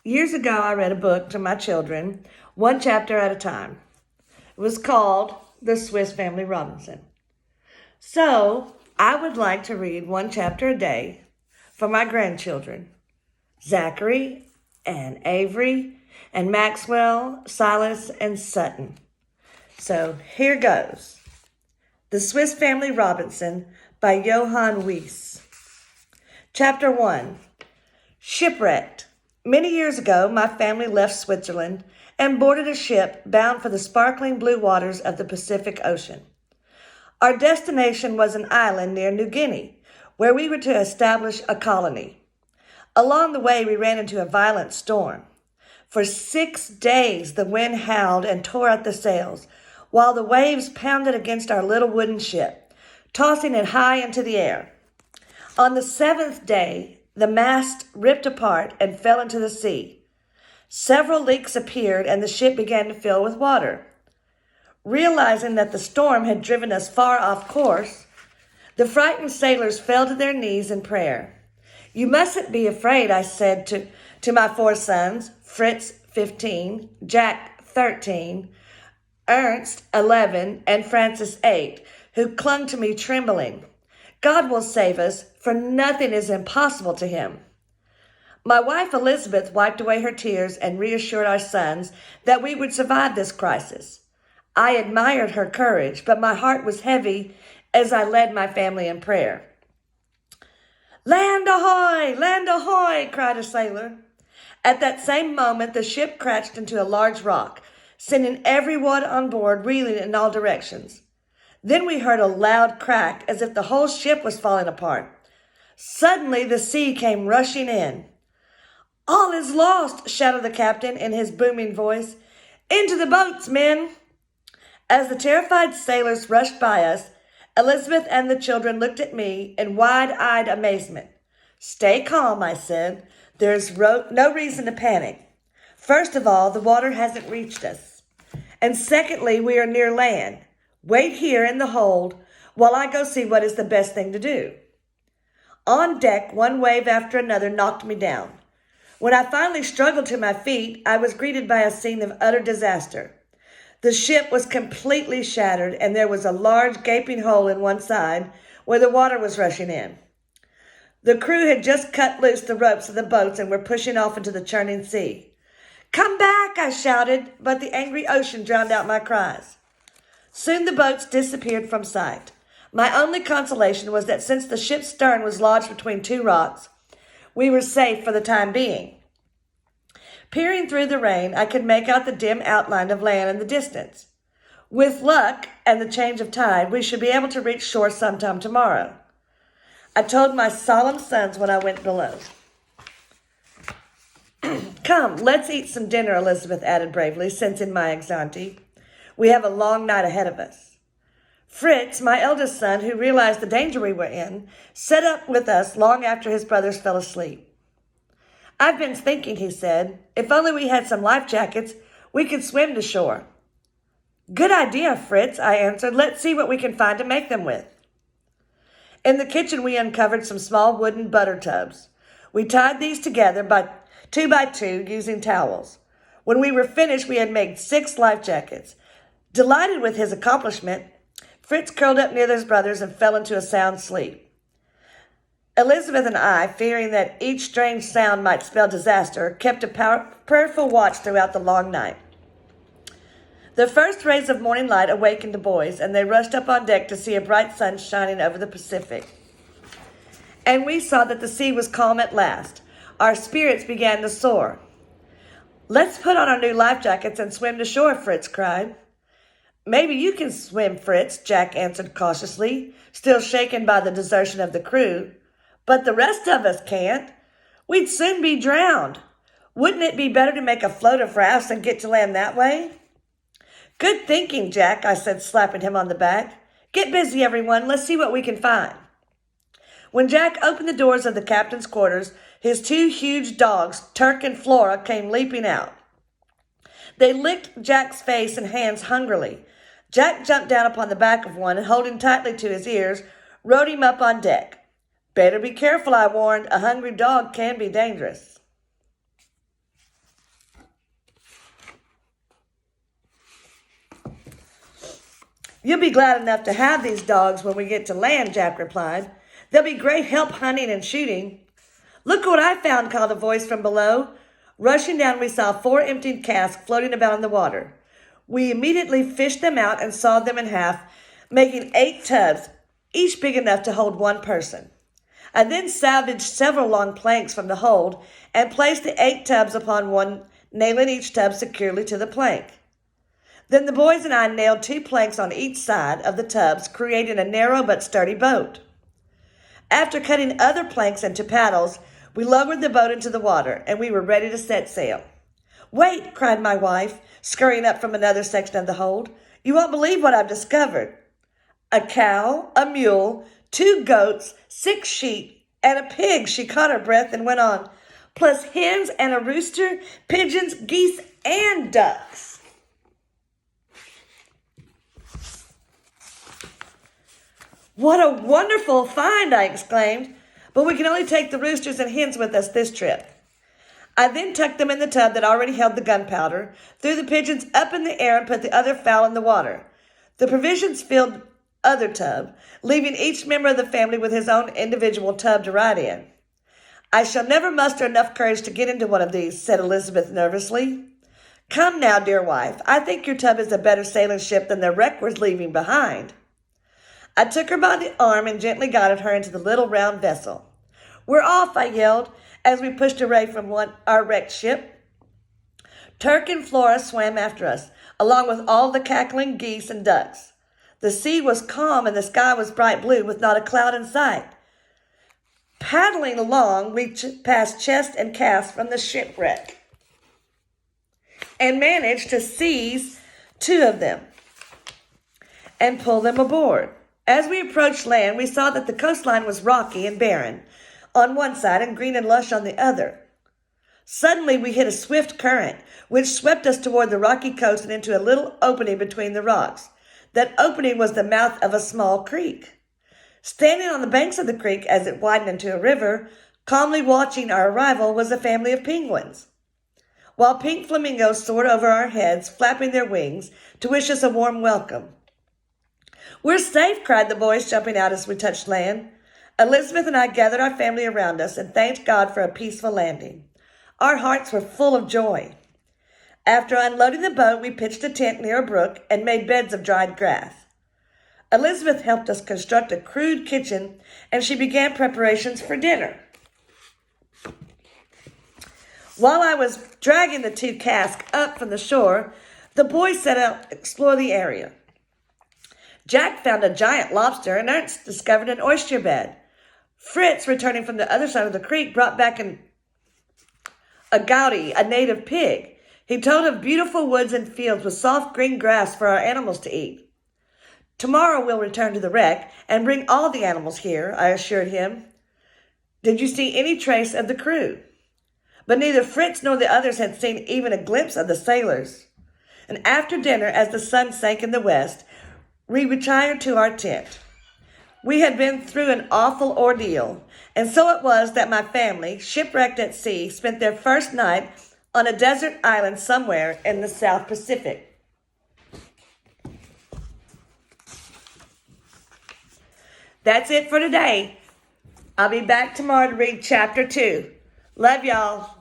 Years ago, I read a book to my children, one chapter at a time. It was called The Swiss Family Robinson. So, I would like to read one chapter a day for my grandchildren, Zachary and Avery and Maxwell, Silas, and Sutton. So, here goes. The Swiss Family Robinson by Johann Weiss. Chapter 1. Shipwrecked. Many years ago, my family left Switzerland and boarded a ship bound for the sparkling blue waters of the Pacific Ocean. Our destination was an island near New Guinea, where we were to establish a colony. Along the way, we ran into a violent storm. For 6 days, the wind howled and tore at the sails, while the waves pounded against our little wooden ship, tossing it high into the air. On the 7th day, the mast ripped apart and fell into the sea. Several leaks appeared and the ship began to fill with water. Realizing that the storm had driven us far off course, the frightened sailors fell to their knees in prayer. "You mustn't be afraid," I said to my 4 sons, Fritz, 15, Jack, 13, Ernst, 11, and Francis, 8, who clung to me trembling. "God will save us, for nothing is impossible to him." My wife Elizabeth wiped away her tears and reassured our sons that we would survive this crisis. I admired her courage, but my heart was heavy as I led my family in prayer. "Land ahoy! Land ahoy!" cried a sailor. At that same moment, the ship crashed into a large rock, sending everyone on board reeling in all directions. Then we heard a loud crack as if the whole ship was falling apart. Suddenly, the sea came rushing in. "All is lost!" shouted the captain in his booming voice. "Into the boats, men!" As the terrified sailors rushed by us, Elizabeth and the children looked at me in wide-eyed amazement. "Stay calm," I said. "There's no reason to panic. First of all, the water hasn't reached us. And secondly, we are near land. Wait here in the hold while I go see what is the best thing to do." On deck, one wave after another knocked me down. When I finally struggled to my feet, I was greeted by a scene of utter disaster. The ship was completely shattered, and there was a large gaping hole in one side where the water was rushing in. The crew had just cut loose the ropes of the boats and were pushing off into the churning sea. "Come back!" I shouted, but the angry ocean drowned out my cries. Soon the boats disappeared from sight. My only consolation was that since the ship's stern was lodged between 2 rocks, we were safe for the time being. Peering through the rain, I could make out the dim outline of land in the distance. With luck and the change of tide, we should be able to reach shore sometime tomorrow. I told my solemn sons when I went below. "Come, let's eat some dinner," Elizabeth added bravely, sensing my anxiety. "We have a long night ahead of us." Fritz, my eldest son, who realized the danger we were in, sat up with us long after his brothers fell asleep. "I've been thinking," he said, "if only we had some life jackets, we could swim to shore." "Good idea, Fritz," I answered. "Let's see what we can find to make them with." In the kitchen, we uncovered some small wooden butter tubs. We tied these together by 2 by 2 using towels. When we were finished, we had made 6 life jackets. Delighted with his accomplishment, Fritz curled up near his brothers and fell into a sound sleep. Elizabeth and I, fearing that each strange sound might spell disaster, kept a prayerful watch throughout the long night. The first rays of morning light awakened the boys, and they rushed up on deck to see a bright sun shining over the Pacific. And we saw that the sea was calm at last. Our spirits began to soar. "Let's put on our new life jackets and swim to shore," Fritz cried. "Maybe you can swim, Fritz," Jack answered cautiously, still shaken by the desertion of the crew. "But the rest of us can't. We'd soon be drowned. Wouldn't it be better to make a float of rafts and get to land that way?" "Good thinking, Jack," I said, slapping him on the back. "Get busy, everyone. Let's see what we can find." When Jack opened the doors of the captain's quarters, his 2 huge dogs, Turk and Flora, came leaping out. They licked Jack's face and hands hungrily. Jack jumped down upon the back of one and, holding tightly to his ears, rode him up on deck. "Better be careful," I warned. "A hungry dog can be dangerous." You'll be glad enough to have these dogs when we get to land, Jack replied. They'll be great help hunting and shooting. Look what I found, called a voice from below. Rushing down, we saw 4 emptied casks floating about in the water. We immediately fished them out and sawed them in half, making 8 tubs, each big enough to hold 1 person. I then salvaged several long planks from the hold and placed the 8 tubs upon one, nailing each tub securely to the plank. Then the boys and I nailed 2 planks on each side of the tubs, creating a narrow but sturdy boat. After cutting other planks into paddles, we lowered the boat into the water, and we were ready to set sail. Wait, cried my wife, scurrying up from another section of the hold. You won't believe what I've discovered. A cow, a mule, 2 goats, 6 sheep, and a pig. She caught her breath and went on, plus hens and a rooster, pigeons, geese, and ducks. What a wonderful find, I exclaimed, but we can only take the roosters and hens with us this trip. I then tucked them in the tub that already held the gunpowder, threw the pigeons up in the air, and put the other fowl in the water. The provisions filled other tub, leaving each member of the family with his own individual tub to ride in. I shall never muster enough courage to get into one of these, said Elizabeth nervously. Come now, dear wife, I think your tub is a better sailing ship than the wreck we're leaving behind. I took her by the arm and gently guided her into the little round vessel. We're off, I yelled, as we pushed away from our wrecked ship. Turk and Flora swam after us, along with all the cackling geese and ducks. The sea was calm and the sky was bright blue with not a cloud in sight. Paddling along, we passed chest and casks from the shipwreck and managed to seize 2 of them and pull them aboard. As we approached land, we saw that the coastline was rocky and barren on one side and green and lush on the other. Suddenly, we hit a swift current, which swept us toward the rocky coast and into a little opening between the rocks. That opening was the mouth of a small creek. Standing on the banks of the creek as it widened into a river, calmly watching our arrival, was a family of penguins, while pink flamingos soared over our heads, flapping their wings to wish us a warm welcome. We're safe, cried the boys, jumping out as we touched land. Elizabeth and I gathered our family around us and thanked God for a peaceful landing. Our hearts were full of joy. After unloading the boat, we pitched a tent near a brook and made beds of dried grass. Elizabeth helped us construct a crude kitchen, and she began preparations for dinner. While I was dragging the 2 casks up from the shore, the boys set out to explore the area. Jack found a giant lobster, and Ernst discovered an oyster bed. Fritz, returning from the other side of the creek, brought back a gouty, a native pig. He told of beautiful woods and fields with soft green grass for our animals to eat. Tomorrow we'll return to the wreck and bring all the animals here, I assured him. Did you see any trace of the crew? But neither Fritz nor the others had seen even a glimpse of the sailors. And after dinner, as the sun sank in the west, we retired to our tent. We had been through an awful ordeal, and so it was that my family, shipwrecked at sea, spent their first night on a desert island somewhere in the South Pacific. That's it for today. I'll be back tomorrow to read chapter 2. Love y'all.